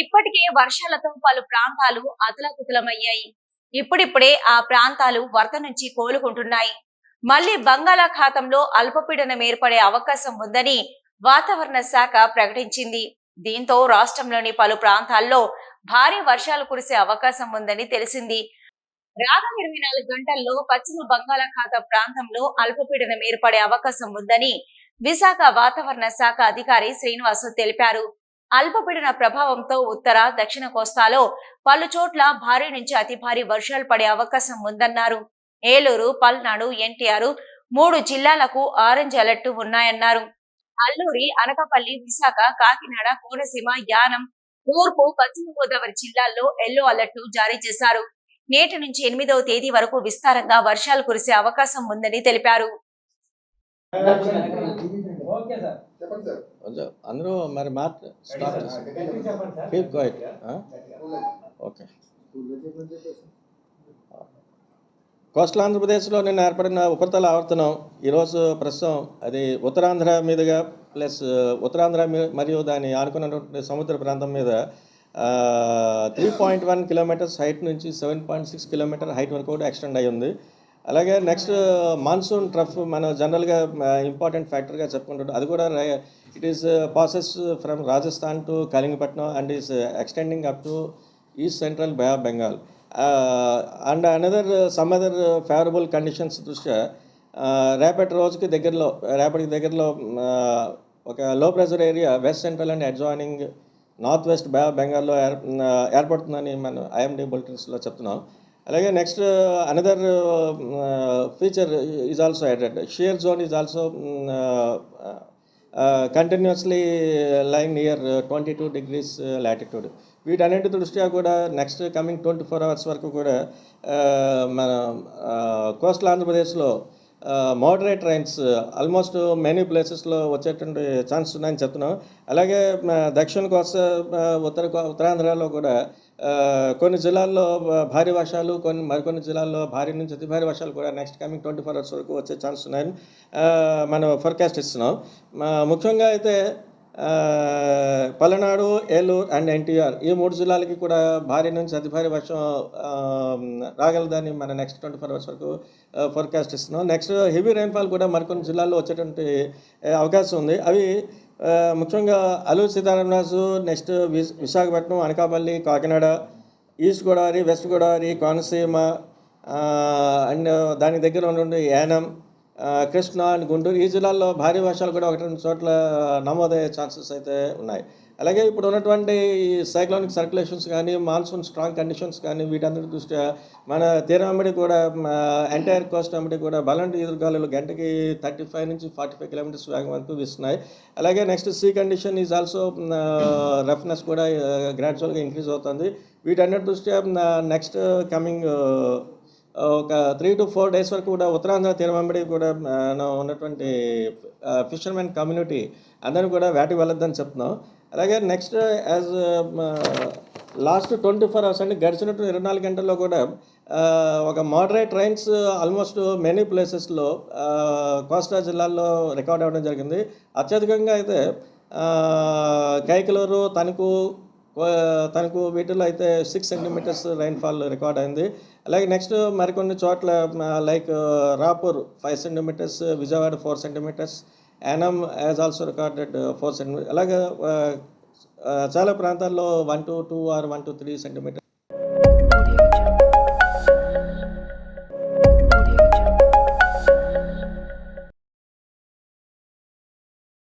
ఇప్పటికే వర్షాలతో పలు ప్రాంతాలు అతలాకుతలమయ్యాయి. ఇప్పుడిప్పుడే ఆ ప్రాంతాలు వరద నుంచి కోలుకుంటున్నాయి. మళ్లీ బంగాళాఖాతంలో అల్పపీడనం ఏర్పడే అవకాశం ఉందని వాతావరణ శాఖ ప్రకటించింది. దీంతో రాష్ట్రంలోని పలు ప్రాంతాల్లో భారీ వర్షాలు కురిసే అవకాశం ఉందని తెలిసింది. రానున్న 24 గంటల్లో పశ్చిమ బంగాళాఖాత ప్రాంతంలో అల్పపీడనం ఏర్పడే అవకాశం ఉందని విశాఖ వాతావరణ శాఖ అధికారి శ్రీనివాసు తెలిపారు. అల్పపీడన ప్రభావంతో ఉత్తర, దక్షిణ కోస్తాలో పలు చోట్ల భారీ నుంచి అతి భారీ వర్షాలు పడే అవకాశం ఉందన్నారు. ఏలూరు, పల్నాడు, ఎన్టీఆర్ 3 జిల్లాలకు ఆరెంజ్ అలర్ట్ ఉన్నాయన్నారు. అల్లూరి, అనకాపల్లి, విశాఖ, కాకినాడ, కోనసీమ, యానం, తూర్పు, పశ్చిమ గోదావరి జిల్లాల్లో ఎల్లో అలర్ట్ జారీ చేశారు. నేటి నుంచి 8వ తేదీ వరకు విస్తారంగా వర్షాలు కురిసే అవకాశం ఉందని తెలిపారు. అందరూ మరి stop keep quiet. Okay. Coastal ఆంధ్రప్రదేశ్లో నిన్న ఏర్పడిన ఉపరితల ఆవర్తనం ఈరోజు ప్రస్తుతం అది ఉత్తరాంధ్ర మీదుగా ప్లస్ ఉత్తరాంధ్ర మరియు దాని ఆనుకున్నటువంటి సముద్ర ప్రాంతం మీద 3.1 కిలోమీటర్స్ హైట్ నుంచి 7.6 కిలోమీటర్ హైట్ వరకు కూడా ఎక్స్టెండ్ అయ్యి ఉంది. అలాగే నెక్స్ట్ మాన్సూన్ ట్రఫ్ మన జనరల్గా ఇంపార్టెంట్ ఫ్యాక్టర్గా చెప్పుకుంటుంటాం. అది కూడా it is passes from Rajasthan to Kalingapatnam and is extending up to east central bay of Bengal and some other favourable conditions దృష్ట్యా రేపటికి దగ్గరలో ఒక low pressure area west central and adjoining north west bay of బెంగాల్లో ఏర్పడుతుందని మనం ఐఎండీ బులెటిన్స్లో చెప్తున్నాం. అలాగే next another feature is also added. Shear zone is also continuously line near 22 degrees latitude. వీటన్నింటి దృష్ట్యా కూడా నెక్స్ట్ కమింగ్ 24 hours వరకు కూడా మన కోస్టల్ ఆంధ్రప్రదేశ్లో మోడరేట్ రైన్స్ ఆల్మోస్ట్ మెనీ ప్లేసెస్లో వచ్చేటువంటి ఛాన్స్ ఉన్నాయని చెప్తున్నాం. అలాగే దక్షిణ కోస్తా ఉత్తరాంధ్రలో కూడా కొన్ని జిల్లాల్లో భారీ వర్షాలు, మరికొన్ని జిల్లాల్లో భారీ నుంచి అతి భారీ వర్షాలు కూడా నెక్స్ట్ కమింగ్ 24 hours వరకు వచ్చే ఛాన్స్ ఉన్నాయని మనం ఫోర్కాస్ట్ ఇస్తున్నాం. ముఖ్యంగా అయితే పల్నాడు, ఏలూరు అండ్ ఎన్టీఆర్ ఈ 3 జిల్లాలకి కూడా భారీ నుంచి అతి భారీ వర్షం రాగలదని మన నెక్స్ట్ 24 hours వరకు ఫోర్కాస్ట్ ఇస్తున్నాం. నెక్స్ట్ హెవీ రైన్ఫాల్ కూడా మరికొన్ని జిల్లాల్లో వచ్చేటువంటి అవకాశం ఉంది. అవి ముఖ్యంగా Alluri Sitaramaraju, next Visakhapatnam, Anakapalli, Kakinada, east Godavari, west Godavari, Konaseema and దాని దగ్గర ఉన్నటువంటి యానం, కృష్ణా అండ్ గుంటూరు ఈ జిల్లాల్లో భారీ వర్షాలు కూడా 1-2 చోట్ల నమోదయ్యే ఛాన్సెస్ అయితే ఉన్నాయి. అలాగే ఇప్పుడు ఉన్నటువంటి ఈ సైక్లోనిక్ సర్క్యులేషన్స్ కానీ, మాన్సూన్ స్ట్రాంగ్ కండిషన్స్ కానీ వీటందరి దృష్ట్యా మన తీరం వెంబడి కూడా ఎంటైర్ కోస్ట్ వెంబడి కూడా బలంటి ఎదురుగాలులు గంటకి 35 నుంచి 45 kilometers వేగం వరకు వీస్తున్నాయి. అలాగే next sea condition is also roughness కూడా గ్రాడ్యువల్గా ఇంక్రీజ్ అవుతుంది. వీటన్నిటి దృష్ట్యా నెక్స్ట్ కమింగ్ ఒక 3 to 4 days వరకు కూడా ఉత్తరాంధ్ర తీరం వెంబడి కూడా ఉన్నటువంటి ఫిషర్మెన్ కమ్యూనిటీ అందరూ కూడా వేటకు వెళ్ళొద్దని చెప్తున్నాం. అలాగే నెక్స్ట్ యాజ్ లాస్ట్ 24 hours అంటే గడిచినట్టు 24 గంటల్లో కూడా ఒక మోడరేట్ రైన్స్ ఆల్మోస్ట్ మెనీ ప్లేసెస్లో కోస్తా జిల్లాల్లో రికార్డ్ అవ్వడం జరిగింది. అత్యధికంగా అయితే కైకలూరు, తణుకు వీటిల్లో అయితే 6 centimeters రైన్ఫాల్ రికార్డ్ అయింది. అలాగే నెక్స్ట్ మరికొన్ని చోట్ల like Rapur 5 centimeters, Vijayawada 4 centimeters, Yanam as also recorded 4 centimeters. అలాగే చాలా ప్రాంతాల్లో 1 to 2 or 1 to 3 centimeters.